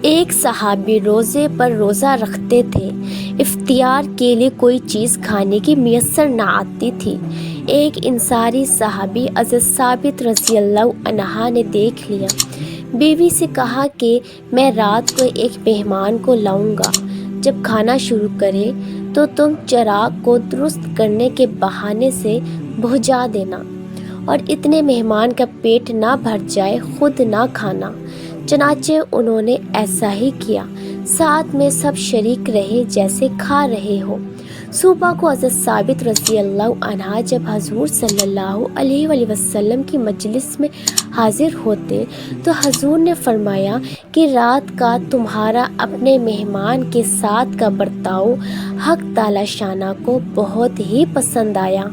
ایک صحابی روزے پر روزہ رکھتے تھے۔ افطار کے لیے کوئی چیز کھانے کی میسر نہ آتی تھی۔ ایک انصاری صحابی حضرت ثابت رضی اللہ عنہ نے دیکھ لیا۔ بیوی سے کہا کہ میں رات کو ایک مہمان کو لاؤں گا، جب کھانا شروع کرے تو تم چراغ کو درست کرنے کے بہانے سے بجھا دینا، اور اتنے مہمان کا پیٹ نہ بھر جائے خود نہ کھانا۔ چنانچہ انہوں نے ایسا ہی کیا، ساتھ میں سب شریک رہے جیسے کھا رہے ہو۔ صبح کو حضرت ثابت رضی اللہ عنہ جب حضور صلی اللہ علیہ وآلہ وسلم کی مجلس میں حاضر ہوتے تو حضور نے فرمایا کہ رات کا تمہارا اپنے مہمان کے ساتھ کا برتاؤ حق تعالی شانہ کو بہت ہی پسند آیا۔